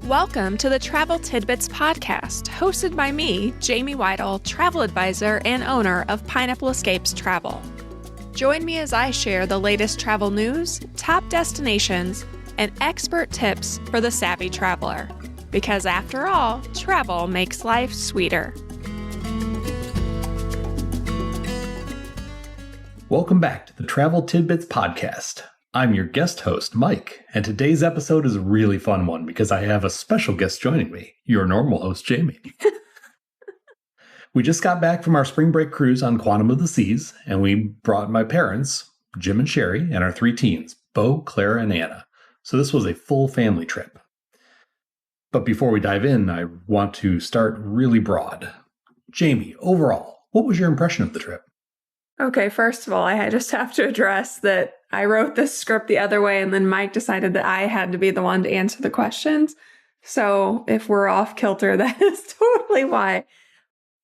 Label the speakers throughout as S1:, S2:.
S1: Welcome to the Travel Tidbits Podcast, hosted by me, Jamie Weidel, travel advisor and owner of Pineapple Escapes Travel. Join me as I share the latest travel news, top destinations, and expert tips for the savvy traveler. Because after all, travel makes life sweeter.
S2: Welcome back to the Travel Tidbits Podcast. I'm your guest host, Mike, and today's episode is a really fun one because I have a special guest joining me, your normal host, Jamie. We just got back from our spring break cruise on Quantum of the Seas, and we brought my parents, Jim and Sherry, and our 3 teens, Bo, Clara, and Anna. So this was a full family trip. But before we dive in, I want to start really broad. Jamie, overall, what was your impression of the trip?
S1: Okay, first of all, I just have to address that I wrote this script the other way, and then Mike decided that I had to be the one to answer the questions. So if we're off kilter, that is totally why.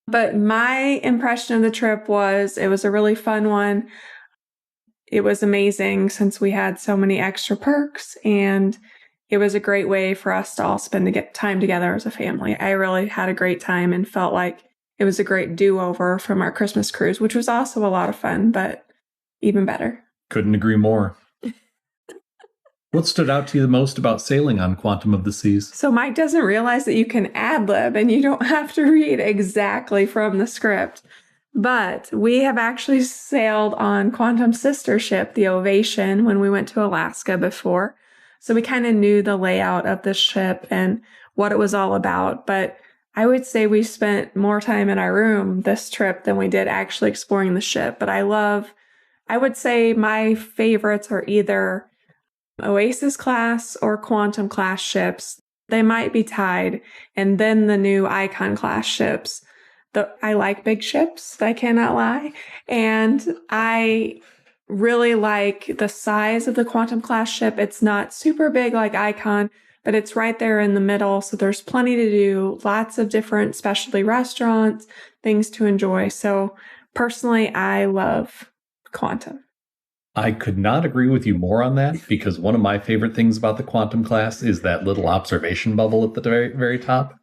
S1: But my impression of the trip was it was a really fun one. It was amazing since we had so many extra perks, and it was a great way for us to all spend time together as a family. I really had a great time and felt like it was a great do-over from our Christmas cruise, which was also a lot of fun, but even better.
S2: Couldn't agree more. What stood out to you the most about sailing on Quantum of the Seas?
S1: So Mike doesn't realize that you can ad-lib and you don't have to read exactly from the script. But we have actually sailed on Quantum's sister ship, the Ovation, when we went to Alaska before. So we kind of knew the layout of the ship and what it was all about. But I would say we spent more time in our room this trip than we did actually exploring the ship. But I would say my favorites are either Oasis class or Quantum class ships. They might be tied. And then the new Icon class ships. I like big ships, I cannot lie. And I really like the size of the Quantum class ship. It's not super big like Icon, but it's right there in the middle. So there's plenty to do, lots of different specialty restaurants, things to enjoy. So personally, I love Quantum.
S2: I could not agree with you more on that because one of my favorite things about the Quantum class is that little observation bubble at the very, very top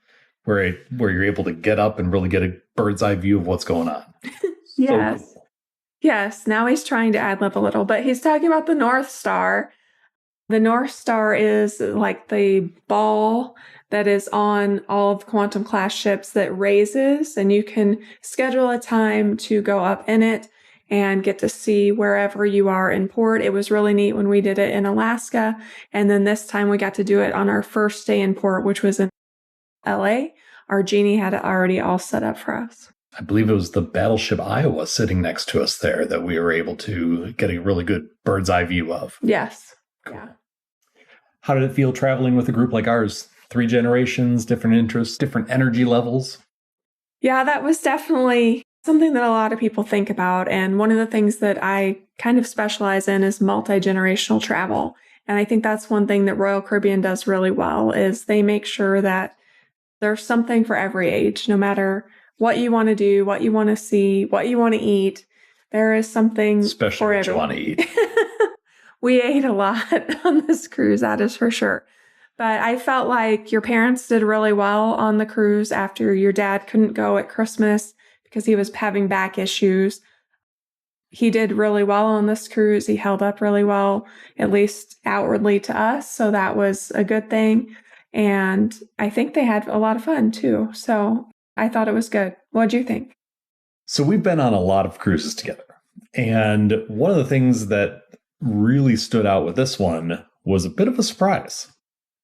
S2: where you're able to get up and really get a bird's eye view of what's going on.
S1: Yes.
S2: So cool.
S1: Yes. Now he's trying to ad-lib a little, but he's talking about the North Star. The North Star is like the ball that is on all of the Quantum class ships that raises, and you can schedule a time to go up in it and get to see wherever you are in port. It was really neat when we did it in Alaska. And then this time we got to do it on our first day in port, which was in LA. Our Genie had it already all set up for us.
S2: I believe it was the battleship Iowa sitting next to us there that we were able to get a really good bird's eye view of.
S1: Yes.
S2: Cool.
S1: Yeah.
S2: How did it feel traveling with a group like ours? 3 generations, different interests, different energy levels?
S1: Yeah, that was definitely something that a lot of people think about. And one of the things that I kind of specialize in is multi-generational travel. And I think that's one thing that Royal Caribbean does really well is they make sure that there's something for every age, no matter what you want to do, what you want to see, what you want to eat. There is something
S2: especially
S1: for
S2: what
S1: everyone.
S2: You want to eat.
S1: We ate a lot on this cruise, that is for sure. But I felt like your parents did really well on the cruise after your dad couldn't go at Christmas because he was having back issues. He did really well on this cruise. He held up really well, at least outwardly to us. So that was a good thing. And I think they had a lot of fun too. So I thought it was good. What'd you think?
S2: So we've been on a lot of cruises together. And one of the things that really stood out with this one was a bit of a surprise.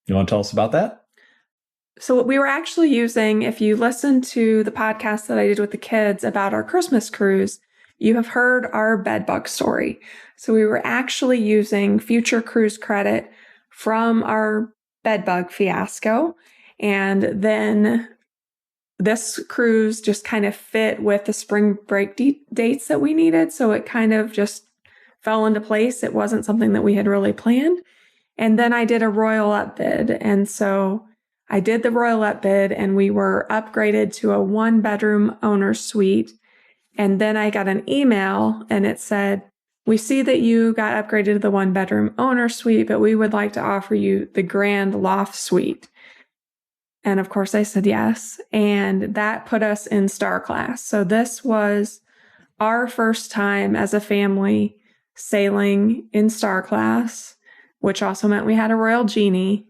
S2: You want to tell us about that?
S1: So what we were actually using, if you listen to the podcast that I did with the kids about our Christmas cruise, you have heard our bedbug story. So we were actually using future cruise credit from our bedbug fiasco. And then this cruise just kind of fit with the spring break dates that we needed. So it kind of just fell into place. It wasn't something that we had really planned. And then I did a Royal Up bid. And so I did the Royal Up bid and we were upgraded to a 1-bedroom owner's suite. And then I got an email and it said, "We see that you got upgraded to the 1-bedroom owner's suite, but we would like to offer you the Grand Loft Suite." And of course I said yes. And that put us in star class. So this was our first time as a family sailing in star class, which also meant we had a Royal Genie.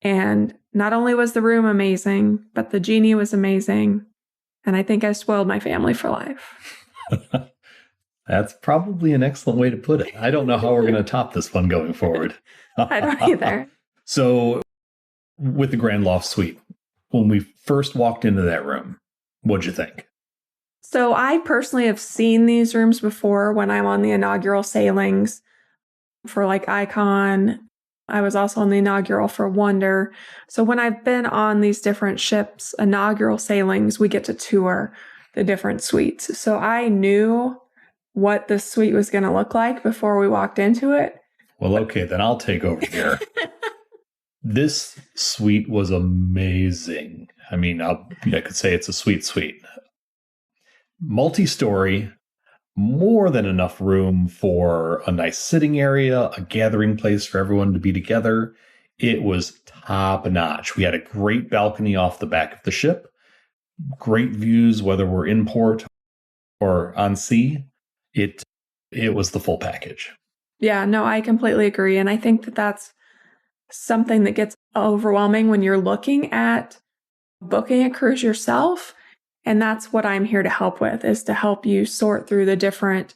S1: And not only was the room amazing, but the Genie was amazing. And I think I spoiled my family for life.
S2: That's probably an excellent way to put it. I don't know how we're going to top this one going forward.
S1: I don't either.
S2: So with the Grand Loft Suite, when we first walked into that room, what'd you think?
S1: So I personally have seen these rooms before when I'm on the inaugural sailings for like Icon. I was also on the inaugural for Wonder. So when I've been on these different ships, inaugural sailings, we get to tour the different suites. So I knew what the suite was going to look like before we walked into it.
S2: Well, okay, then I'll take over here. This suite was amazing. I mean, I could say it's a suite. Multi-story, more than enough room for a nice sitting area, a gathering place for everyone to be together. It was top notch. We had a great balcony off the back of the ship, great views, whether we're in port or on sea. It was the full package.
S1: Yeah, no, I completely agree. And I think that that's something that gets overwhelming when you're looking at booking a cruise yourself. And that's what I'm here to help with, is to help you sort through the different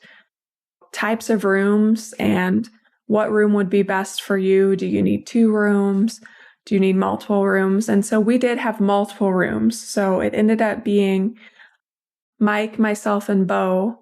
S1: types of rooms and what room would be best for you. Do you need 2 rooms? Do you need multiple rooms? And so we did have multiple rooms. So it ended up being Mike, myself, and Bo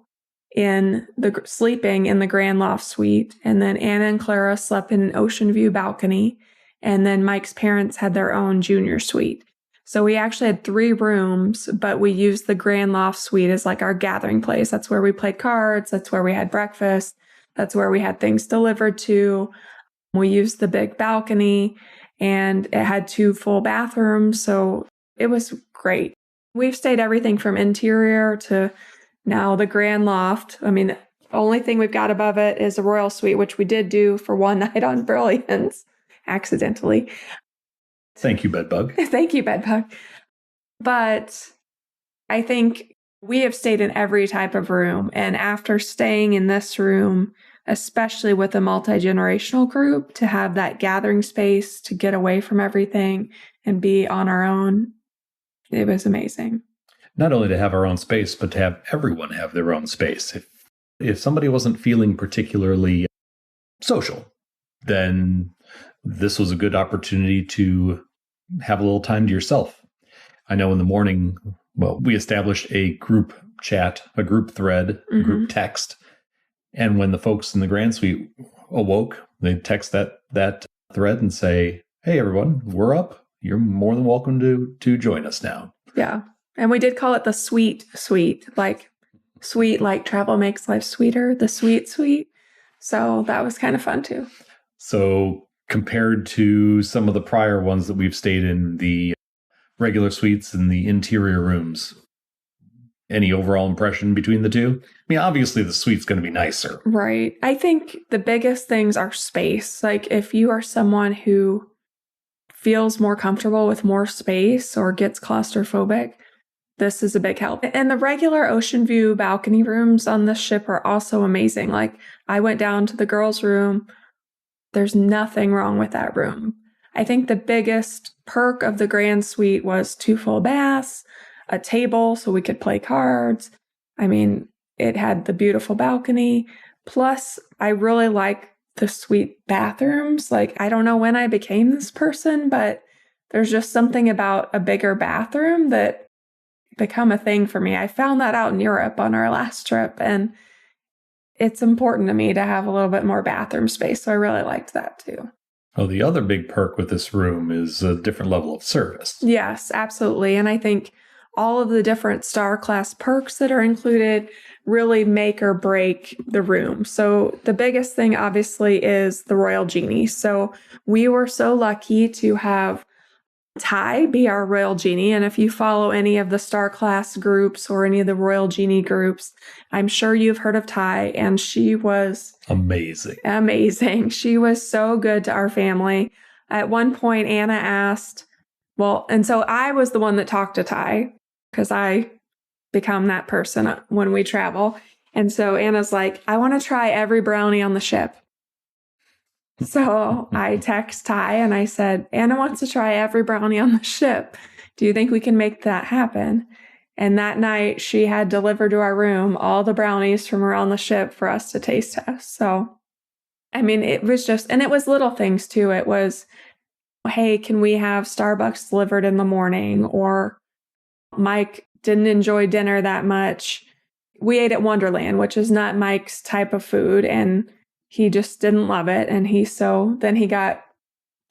S1: sleeping in the Grand Loft Suite. And then Anna and Clara slept in an ocean view balcony. And then Mike's parents had their own junior suite. So we actually had 3 rooms, but we used the Grand Loft Suite as like our gathering place. That's where we played cards. That's where we had breakfast. That's where we had things delivered to. We used the big balcony, and it had 2 full bathrooms. So it was great. We've stayed everything from interior to now the Grand Loft. I mean, the only thing we've got above it is a Royal Suite, which we did do for one night on Brilliance, accidentally.
S2: Thank you, Bedbug.
S1: Thank you, Bedbug. But I think we have stayed in every type of room. And after staying in this room, especially with a multi-generational group, to have that gathering space to get away from everything and be on our own, it was amazing.
S2: Not only to have our own space, but to have everyone have their own space. If somebody wasn't feeling particularly social, then this was a good opportunity to have a little time to yourself. I know in the morning, we established a group chat, a group thread, a group text. And when the folks in the Grand Suite awoke, they'd text that thread and say, "Hey, everyone, we're up. You're more than welcome to join us now."
S1: Yeah. And we did call it the sweet suite, like sweet, like travel makes life sweeter, the sweet suite. So that was kind of fun too.
S2: So compared to some of the prior ones that we've stayed in, the regular suites and the interior rooms, any overall impression between the two? I mean, obviously the suite's going to be nicer.
S1: Right. I think the biggest things are space. Like if you are someone who feels more comfortable with more space or gets claustrophobic, this is a big help. And the regular ocean view balcony rooms on this ship are also amazing. Like I went down to the girls' room. There's nothing wrong with that room. I think the biggest perk of the Grand Suite was 2 full baths, a table so we could play cards. I mean, it had the beautiful balcony. Plus, I really like the suite bathrooms. Like, I don't know when I became this person, but there's just something about a bigger bathroom that become a thing for me. I found that out in Europe on our last trip, and it's important to me to have a little bit more bathroom space. So I really liked that too.
S2: Oh, the other big perk with this room is a different level of service.
S1: Yes, absolutely. And I think all of the different star class perks that are included really make or break the room. So the biggest thing obviously is the Royal Genie. So we were so lucky to have Ty be our Royal Genie. And if you follow any of the star class groups or any of the Royal Genie groups, I'm sure you've heard of Ty, and she was amazing. She was so good to our family. At one point, Anna asked, Well, and so I was the one that talked to Ty because I become that person when we travel. And so Anna's like, I want to try every brownie on the ship. So I text Ty and I said, Anna wants to try every brownie on the ship. Do you think we can make that happen? And that night she had delivered to our room all the brownies from around the ship for us to taste test. So, I mean, it was just, and it was little things too. It was, hey, can we have Starbucks delivered in the morning? Or Mike didn't enjoy dinner that much. We ate at Wonderland, which is not Mike's type of food. And he just didn't love it. And then he got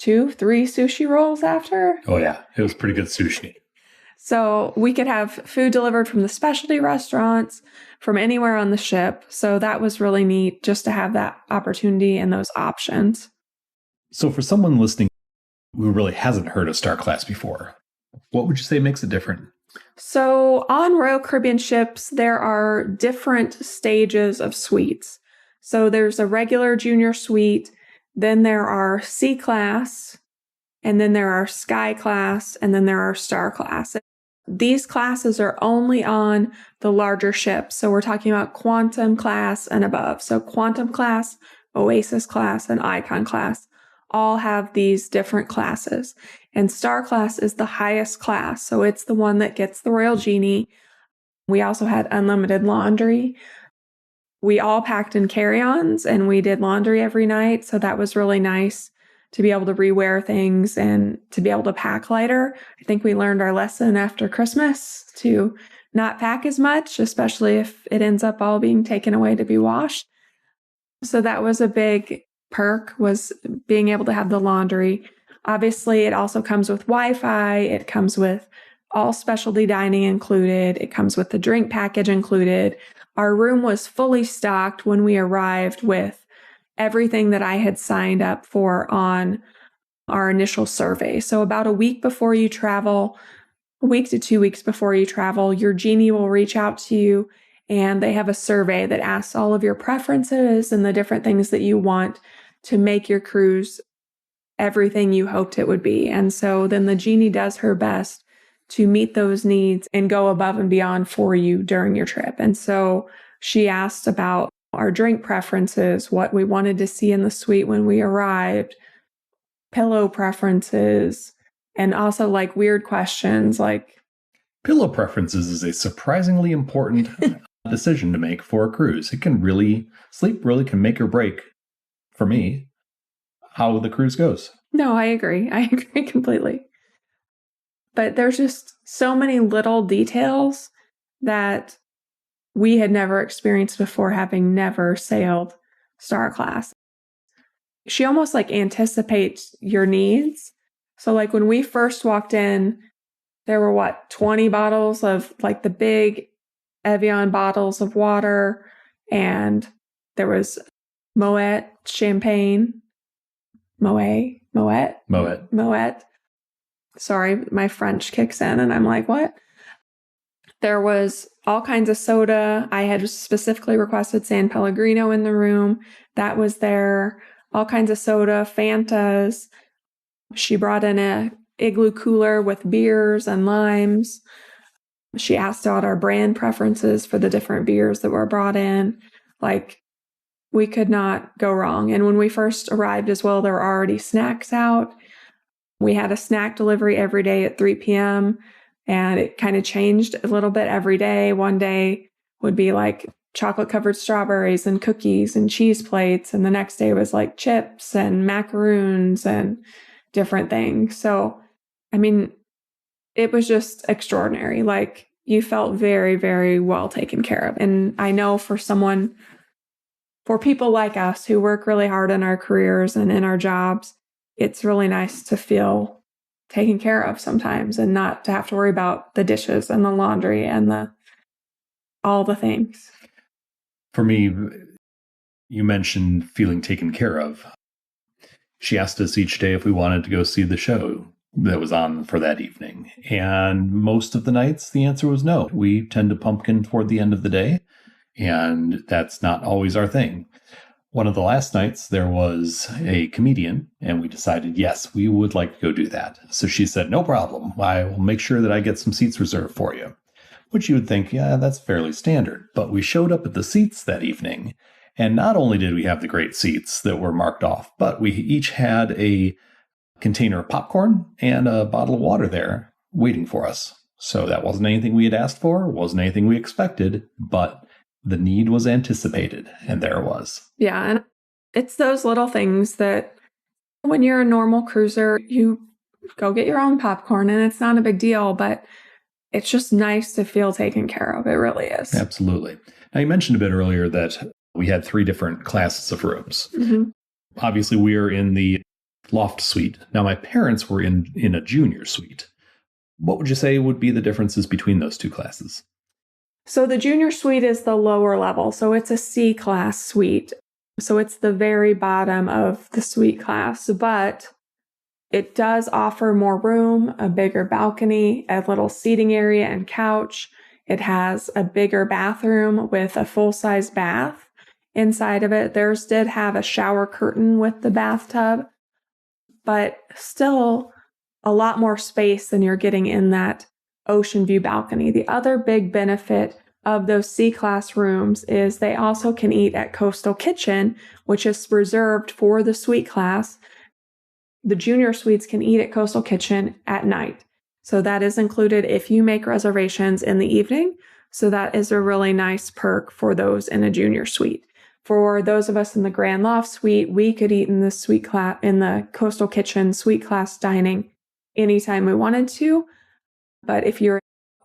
S1: 2-3 sushi rolls after.
S2: Oh yeah. It was pretty good sushi.
S1: So we could have food delivered from the specialty restaurants, from anywhere on the ship. So that was really neat just to have that opportunity and those options.
S2: So for someone listening who really hasn't heard of Star Class before, what would you say makes it different?
S1: So on Royal Caribbean ships, there are different stages of suites. So there's a regular junior suite, then there are C class, and then there are Sky class, and then there are Star class. These classes are only on the larger ships. So we're talking about Quantum class and above. So Quantum class, Oasis class, and Icon class all have these different classes. And Star class is the highest class. So it's the one that gets the Royal Genie. We also had unlimited laundry. We all packed in carry-ons and we did laundry every night. So that was really nice to be able to rewear things and to be able to pack lighter. I think we learned our lesson after Christmas to not pack as much, especially if it ends up all being taken away to be washed. So that was a big perk, was being able to have the laundry. Obviously, it also comes with Wi-Fi. It comes with all specialty dining included. It comes with the drink package included. Our room was fully stocked when we arrived with everything that I had signed up for on our initial survey. So about a week before you travel, a week to 2 weeks before you travel, your Genie will reach out to you and they have a survey that asks all of your preferences and the different things that you want to make your cruise everything you hoped it would be. And so then the Genie does her best to meet those needs and go above and beyond for you during your trip. And so she asked about our drink preferences, what we wanted to see in the suite when we arrived, pillow preferences, and also like weird questions like
S2: pillow preferences is a surprisingly important decision to make for a cruise. Sleep really can make or break, for me, how the cruise goes.
S1: No, I agree. I agree completely. But there's just so many little details that we had never experienced before, having never sailed Star Class. She almost like anticipates your needs. So like when we first walked in, there were 20 bottles of like the big Evian bottles of water, and there was Moet champagne. Moet. Sorry, my French kicks in and I'm like, what? There was all kinds of soda. I had specifically requested San Pellegrino in the room. That was there. All kinds of soda, Fantas. She brought in a igloo cooler with beers and limes. She asked about our brand preferences for the different beers that were brought in. Like, we could not go wrong. And when we first arrived as well, there were already snacks out. We had a snack delivery every day at 3 p.m. and it kind of changed a little bit every day. One day would be like chocolate covered strawberries and cookies and cheese plates. And the next day was like chips and macaroons and different things. So, I mean, it was just extraordinary. Like, you felt very, very well taken care of. And I know for people like us who work really hard in our careers and in our jobs, it's really nice to feel taken care of sometimes and not to have to worry about the dishes and the laundry and all the things.
S2: For me, you mentioned feeling taken care of. She asked us each day if we wanted to go see the show that was on for that evening. And most of the nights, the answer was no. We tend to pumpkin toward the end of the day, and that's not always our thing. One of the last nights, there was a comedian, and we decided, yes, we would like to go do that. So she said, no problem. I will make sure that I get some seats reserved for you. Which you would think, yeah, that's fairly standard. But we showed up at the seats that evening, and not only did we have the great seats that were marked off, but we each had a container of popcorn and a bottle of water there waiting for us. So that wasn't anything we had asked for, wasn't anything we expected, but the need was anticipated, and there it was.
S1: Yeah, and it's those little things that when you're a normal cruiser, you go get your own popcorn, and it's not a big deal, but it's just nice to feel taken care of. It really is.
S2: Absolutely. Now, you mentioned a bit earlier that we had 3 different classes of rooms.
S1: Mm-hmm.
S2: Obviously, we are in the loft suite. Now, my parents were in a junior suite. What would you say would be the differences between those 2 classes?
S1: So the junior suite is the lower level. So it's a C-class suite. So it's the very bottom of the suite class, but it does offer more room, a bigger balcony, a little seating area and couch. It has a bigger bathroom with a full-size bath inside of it. Theirs did have a shower curtain with the bathtub, but still a lot more space than you're getting in that ocean view balcony. The other big benefit of those C-class rooms is they also can eat at Coastal Kitchen, which is reserved for the suite class. The junior suites can eat at Coastal Kitchen at night. So that is included if you make reservations in the evening. So that is a really nice perk for those in a junior suite. For those of us in the Grand Loft Suite, we could eat in the suite class, in the Coastal Kitchen suite class dining anytime we wanted to. But if you're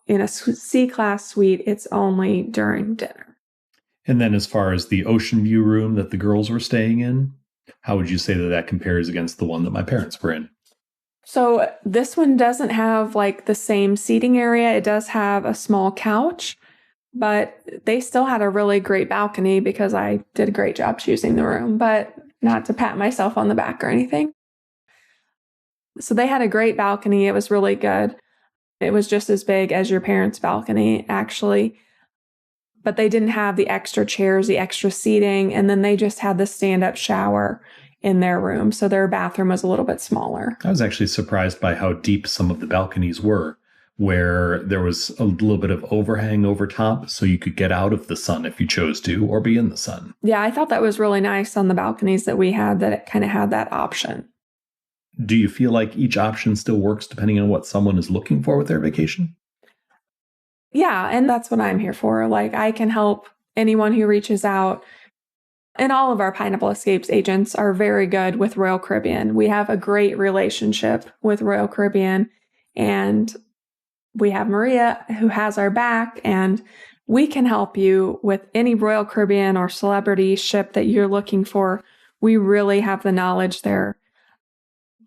S1: in a C-class suite, it's only during dinner.
S2: And then as far as the ocean view room that the girls were staying in, how would you say that that compares against the one that my parents were in?
S1: So this one doesn't have like the same seating area. It does have a small couch, but they still had a really great balcony because I did a great job choosing the room, but not to pat myself on the back or anything. So they had a great balcony. It was really good. It was just as big as your parents' balcony, actually. But they didn't have the extra chairs, the extra seating, and then they just had the stand-up shower in their room. So their bathroom was a little bit smaller.
S2: I was actually surprised by how deep some of the balconies were, where there was a little bit of overhang over top, so you could get out of the sun if you chose to, or be in the sun.
S1: Yeah, I thought that was really nice on the balconies that we had, that it kind of had that option.
S2: Do you feel like each option still works depending on what someone is looking for with their vacation?
S1: Yeah, and that's what I'm here for. Like, I can help anyone who reaches out. And all of our Pineapple Escapes agents are very good with Royal Caribbean. We have a great relationship with Royal Caribbean, and we have Maria who has our back, and we can help you with any Royal Caribbean or celebrity ship that you're looking for. We really have the knowledge there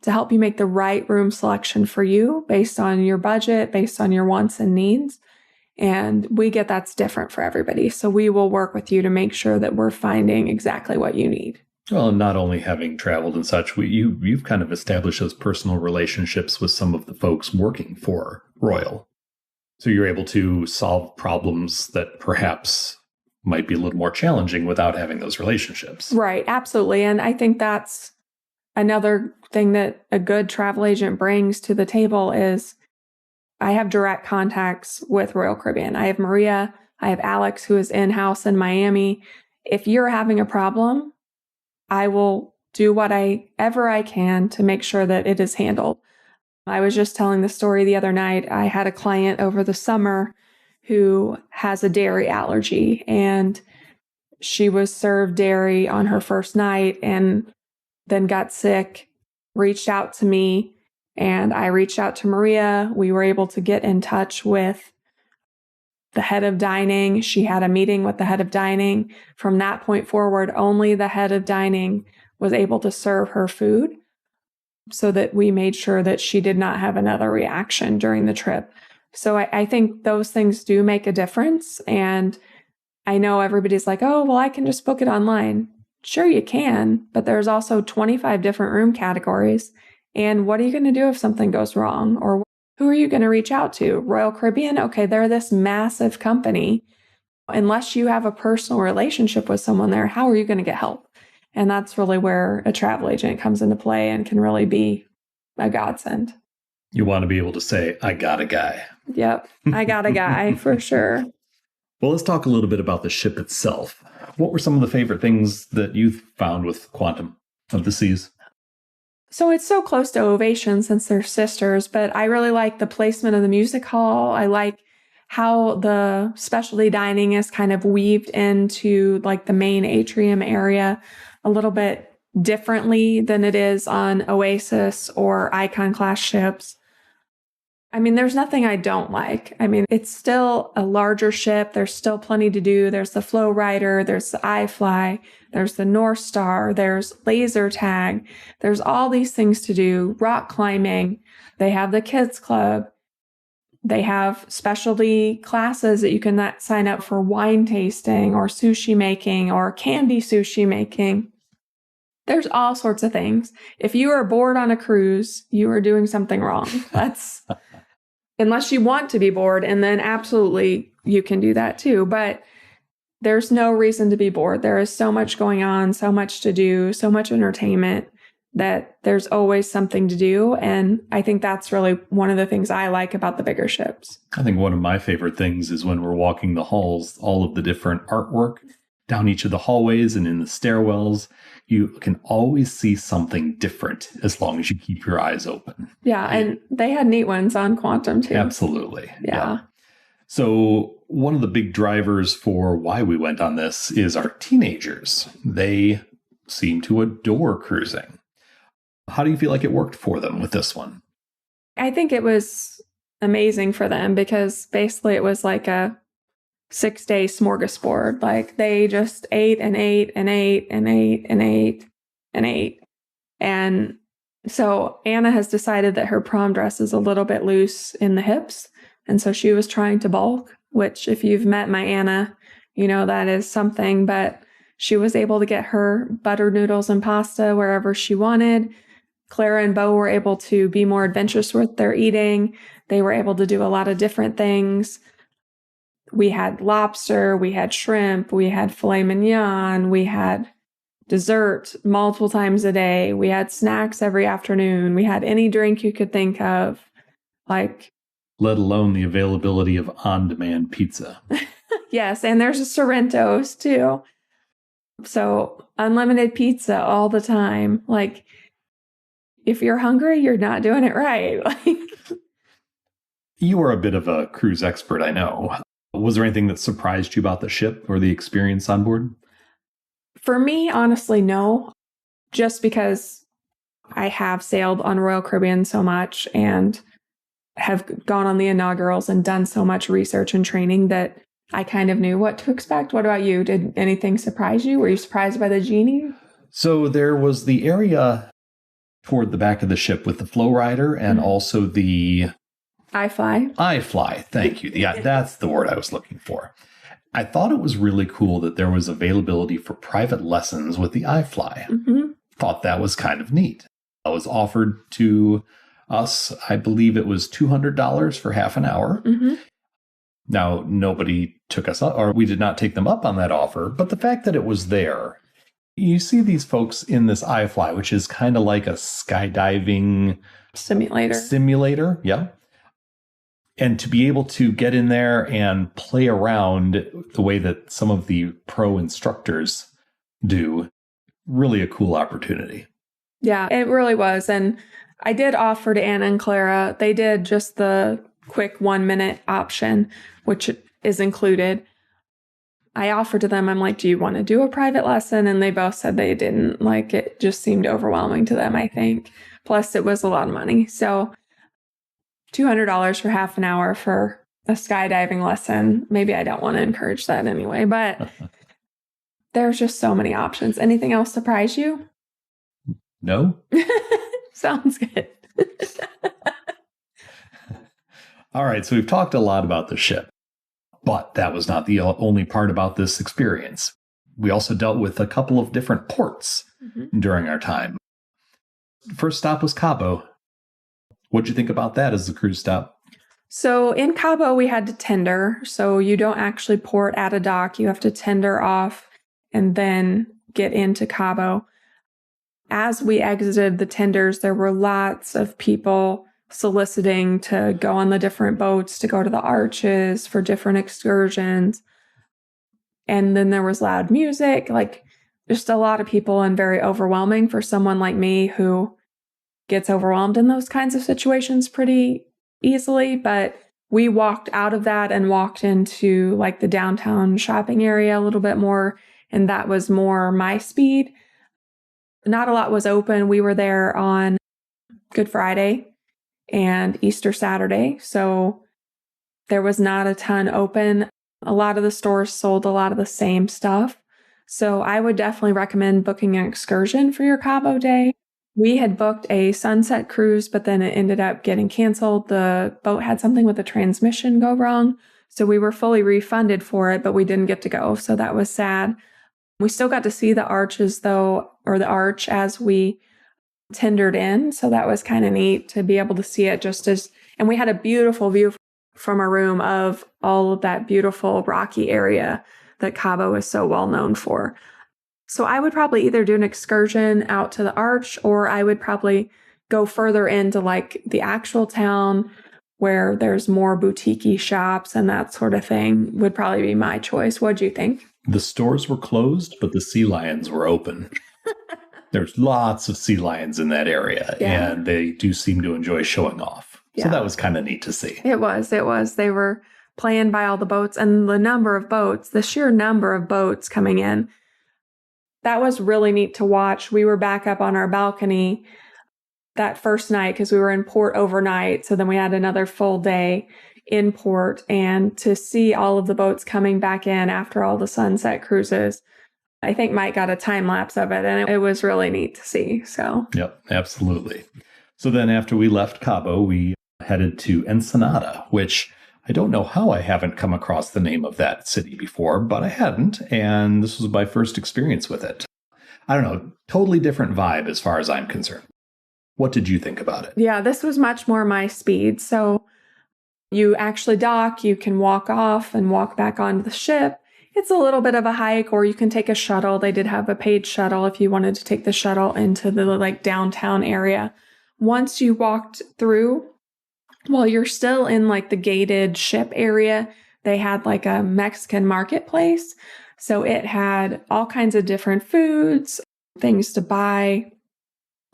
S1: to help you make the right room selection for you based on your budget, based on your wants and needs. And we get that's different for everybody. So we will work with you to make sure that we're finding exactly what you need.
S2: Well, and not only having traveled and such, you've kind of established those personal relationships with some of the folks working for Royal. So you're able to solve problems that perhaps might be a little more challenging without having those relationships.
S1: Right, absolutely. And I think that's another thing that a good travel agent brings to the table is I have direct contacts with Royal Caribbean. I have Maria, I have Alex, who is in-house in Miami. If you're having a problem, I will do whatever I can to make sure that it is handled. I was just telling the story the other night. I had a client over the summer who has a dairy allergy, and she was served dairy on her first night and then got sick, reached out to me, and I reached out to Maria. We were able to get in touch with the head of dining. She had a meeting with the head of dining. From that point forward, only the head of dining was able to serve her food so that we made sure that she did not have another reaction during the trip. So I think those things do make a difference. And I know everybody's like, oh, well, I can just book it online. Sure, you can, but there's also 25 different room categories. And what are you going to do if something goes wrong? Or who are you going to reach out to? Royal Caribbean? Okay, they're this massive company. Unless you have a personal relationship with someone there, how are you going to get help? And that's really where a travel agent comes into play and can really be a godsend.
S2: You want to be able to say, I got a guy.
S1: Yep. I got a guy for sure.
S2: Well, let's talk a little bit about the ship itself. What were some of the favorite things that you found with Quantum of the Seas?
S1: So it's so close to Ovation since they're sisters, but I really like the placement of the music hall. I like how the specialty dining is kind of weaved into like the main atrium area a little bit differently than it is on Oasis or Icon class ships. I mean, there's nothing I don't like. I mean, it's still a larger ship. There's still plenty to do. There's the Flow Rider. There's the iFly. There's the North Star. There's laser tag. There's all these things to do. Rock climbing. They have the kids club. They have specialty classes that you can sign up for wine tasting or sushi making or candy sushi making. There's all sorts of things. If you are bored on a cruise, you are doing something wrong. That's unless you want to be bored, and then absolutely you can do that too. But there's no reason to be bored. There is so much going on, so much to do, so much entertainment that there's always something to do. And I think that's really one of the things I like about the bigger ships.
S2: I think one of my favorite things is when we're walking the halls, all of the different artwork down each of the hallways and in the stairwells. You can always see something different as long as you keep your eyes open.
S1: Yeah, and they had neat ones on Quantum too.
S2: Absolutely.
S1: Yeah.
S2: So one of the big drivers for why we went on this is our teenagers. They seem to adore cruising. How do you feel like it worked for them with this one?
S1: I think it was amazing for them because basically it was like a 6-day smorgasbord. Like they just ate and ate and ate and ate and ate and ate. And so Anna has decided that her prom dress is a little bit loose in the hips. And so she was trying to bulk, which if you've met my Anna, you know that is something. But she was able to get her buttered noodles and pasta wherever she wanted. Clara and Bo were able to be more adventurous with their eating. They were able to do a lot of different things. We had lobster, we had shrimp, we had filet mignon, we had dessert multiple times a day. We had snacks every afternoon. We had any drink you could think of, like,
S2: let alone the availability of on-demand pizza.
S1: Yes, and there's a Sorrento's too. So unlimited pizza all the time. Like, if you're hungry, you're not doing it right. Like,
S2: you are a bit of a cruise expert, I know. Was there anything that surprised you about the ship or the experience on board?
S1: For me, honestly, no. Just because I have sailed on Royal Caribbean so much and have gone on the inaugurals and done so much research and training that I kind of knew what to expect. What about you? Did anything surprise you? Were you surprised by the Genie?
S2: So there was the area toward the back of the ship with the Flow Rider and also the
S1: iFly.
S2: iFly, thank you. Yeah, that's the word I was looking for. I thought it was really cool that there was availability for private lessons with the iFly.
S1: Mm-hmm.
S2: Thought that was kind of neat. It was offered to us, I believe it was $200 for half an hour.
S1: Mm-hmm.
S2: Now, nobody took us up, or we did not take them up on that offer, but the fact that it was there, you see these folks in this iFly, which is kind of like a skydiving simulator. Yeah. And to be able to get in there and play around the way that some of the pro instructors do, really a cool opportunity.
S1: Yeah, it really was. And I did offer to Anna and Clara, they did just the quick 1-minute option, which is included. I offered to them, I'm like, do you want to do a private lesson? And they both said they didn't. Like, it just seemed overwhelming to them, I think. Plus, it was a lot of money. So $200 for half an hour for a skydiving lesson. Maybe I don't want to encourage that anyway, but there's just so many options. Anything else surprise you?
S2: No.
S1: Sounds good.
S2: All right. So we've talked a lot about the ship, but that was not the only part about this experience. We also dealt with a couple of different ports during our time. First stop was Cabo. What'd you think about that as the cruise stop?
S1: So in Cabo, we had to tender. So you don't actually port at a dock. You have to tender off and then get into Cabo. As we exited the tenders, there were lots of people soliciting to go on the different boats, to go to the arches for different excursions. And then there was loud music, like just a lot of people, and very overwhelming for someone like me who gets overwhelmed in those kinds of situations pretty easily. But we walked out of that and walked into like the downtown shopping area a little bit more. And that was more my speed. Not a lot was open. We were there on Good Friday and Easter Saturday. So there was not a ton open. A lot of the stores sold a lot of the same stuff. So I would definitely recommend booking an excursion for your Cabo day. We had booked a sunset cruise, but then it ended up getting canceled. The boat had something with the transmission go wrong. So we were fully refunded for it, but we didn't get to go. So that was sad. We still got to see the arches though, or the arch as we tendered in. So that was kind of neat to be able to see it and we had a beautiful view from our room of all of that beautiful rocky area that Cabo is so well known for. So I would probably either do an excursion out to the arch, or I would probably go further into like the actual town where there's more boutique-y shops and that sort of thing would probably be my choice. What do you think?
S2: The stores were closed, but the sea lions were open. There's lots of sea lions in that area, and they do seem to enjoy showing off. So that was kind of neat to see.
S1: It was. They were playing by all the boats, and the sheer number of boats coming in. That was really neat to watch. We were back up on our balcony that first night because we were in port overnight. So then we had another full day in port, and to see all of the boats coming back in after all the sunset cruises, I think Mike got a time lapse of it, and it was really neat to see. So,
S2: yep, absolutely. So then after we left Cabo, we headed to Ensenada, which I don't know how I haven't come across the name of that city before, but I hadn't, and this was my first experience with it. I don't know, totally different vibe as far as I'm concerned. What did you think about it?
S1: Yeah, this was much more my speed. So you actually dock, you can walk off and walk back onto the ship. It's a little bit of a hike, or you can take a shuttle. They did have a paid shuttle if you wanted to take the shuttle into the like downtown area. Once you walked through, while you're still in like the gated ship area, they had like a Mexican marketplace. So it had all kinds of different foods, things to buy,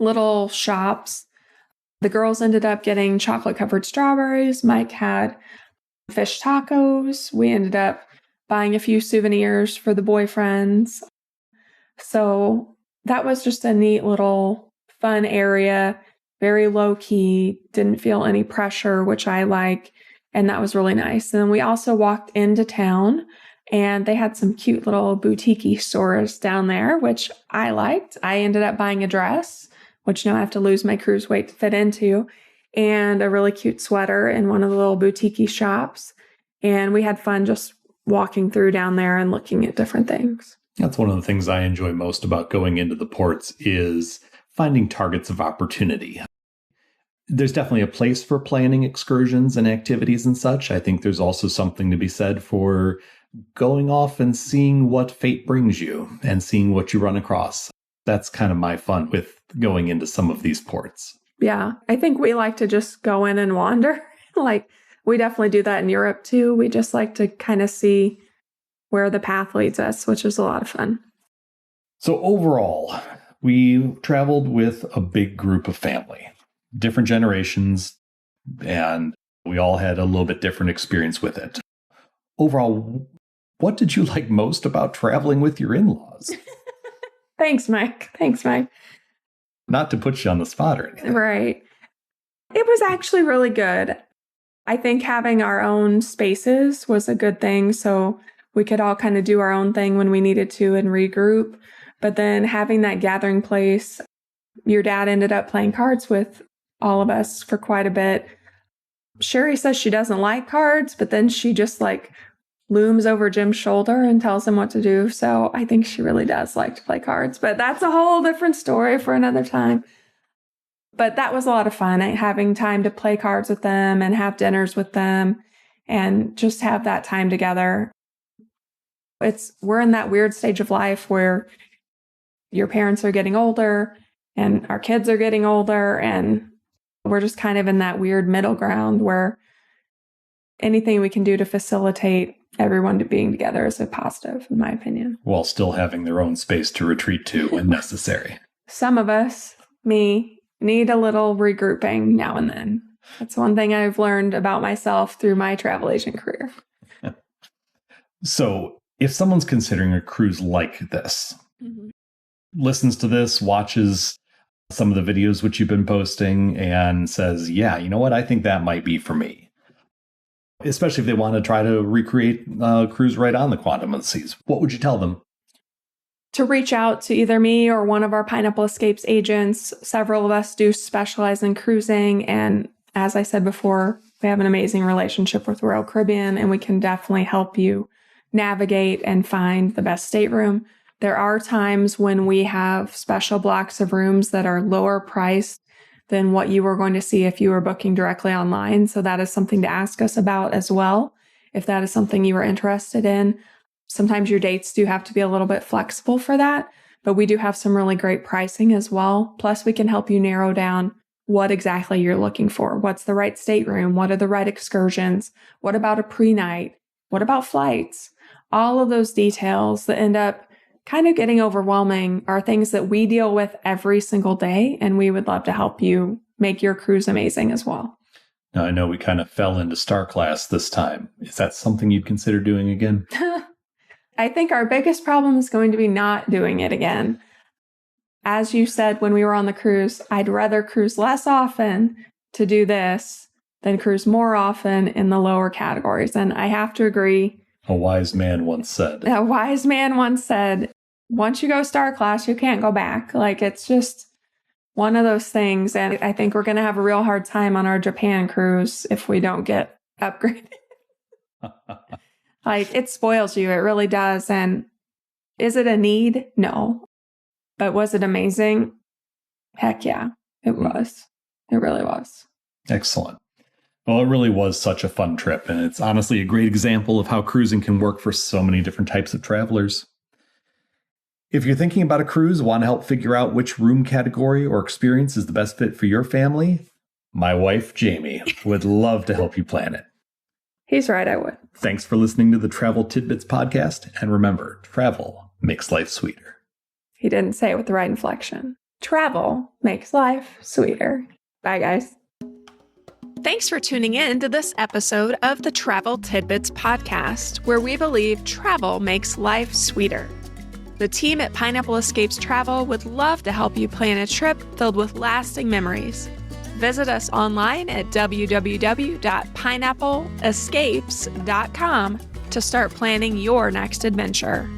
S1: little shops. The girls ended up getting chocolate covered strawberries. Mike had fish tacos. We ended up buying a few souvenirs for the boyfriends. So that was just a neat little fun area. Very low key, didn't feel any pressure, which I like. And that was really nice. And then we also walked into town, and they had some cute little boutique-y stores down there, which I liked. I ended up buying a dress, which now I have to lose my cruise weight to fit into, and a really cute sweater in one of the little boutique-y shops. And we had fun just walking through down there and looking at different things.
S2: That's one of the things I enjoy most about going into the ports is finding targets of opportunity. There's definitely a place for planning excursions and activities and such. I think there's also something to be said for going off and seeing what fate brings you and seeing what you run across. That's kind of my fun with going into some of these ports.
S1: Yeah, I think we like to just go in and wander. Like, we definitely do that in Europe too. We just like to kind of see where the path leads us, which is a lot of fun.
S2: So overall, we traveled with a big group of family, different generations, and we all had a little bit different experience with it. Overall, what did you like most about traveling with your in-laws?
S1: Thanks, Mike.
S2: Not to put you on the spot or anything.
S1: Right. It was actually really good. I think having our own spaces was a good thing. So we could all kind of do our own thing when we needed to and regroup. But then having that gathering place, your dad ended up playing cards with all of us for quite a bit. Sherry says she doesn't like cards, but then she just like looms over Jim's shoulder and tells him what to do. So I think she really does like to play cards, but that's a whole different story for another time. But that was a lot of fun, having time to play cards with them and have dinners with them and just have that time together. We're in that weird stage of life where your parents are getting older and our kids are getting older, and we're just kind of in that weird middle ground where anything we can do to facilitate everyone to being together is a positive, in my opinion.
S2: While still having their own space to retreat to when necessary.
S1: Some of us, me, need a little regrouping now and then. That's one thing I've learned about myself through my travel agent career.
S2: So if someone's considering a cruise like this, listens to this, watches some of the videos which you've been posting and says, yeah, you know what, I think that might be for me. Especially if they want to try to recreate a cruise right on the Quantum of the Seas. What would you tell them?
S1: To reach out to either me or one of our Pineapple Escapes agents. Several of us do specialize in cruising. And as I said before, we have an amazing relationship with Royal Caribbean, and we can definitely help you navigate and find the best stateroom. There are times when we have special blocks of rooms that are lower priced than what you were going to see if you were booking directly online. So that is something to ask us about as well, if that is something you are interested in. Sometimes your dates do have to be a little bit flexible for that, but we do have some really great pricing as well. Plus, we can help you narrow down what exactly you're looking for. What's the right stateroom? What are the right excursions? What about a pre-night? What about flights? All of those details that end up kind of getting overwhelming are things that we deal with every single day, and we would love to help you make your cruise amazing as well.
S2: Now, I know we kind of fell into Star Class this time. Is that something you'd consider doing again?
S1: I think our biggest problem is going to be not doing it again. As you said when we were on the cruise, I'd rather cruise less often to do this than cruise more often in the lower categories. And I have to agree.
S2: A wise man once said.
S1: A wise man once said, once you go Star Class, you can't go back. Like, it's just one of those things. And I think we're going to have a real hard time on our Japan cruise if we don't get upgraded. Like, it spoils you. It really does. And is it a need? No. But was it amazing? Heck yeah, it was. It really was.
S2: Excellent. Well, it really was such a fun trip, and it's honestly a great example of how cruising can work for so many different types of travelers. If you're thinking about a cruise, want to help figure out which room category or experience is the best fit for your family, my wife, Jamie, would love to help you plan it.
S1: He's right, I would.
S2: Thanks for listening to the Travel Tidbits Podcast, and remember, travel makes life sweeter.
S1: He didn't say it with the right inflection. Travel makes life sweeter. Bye, guys. Thanks for tuning in to this episode of the Travel Tidbits Podcast, where we believe travel makes life sweeter. The team at Pineapple Escapes Travel would love to help you plan a trip filled with lasting memories. Visit us online at www.pineappleescapes.com to start planning your next adventure.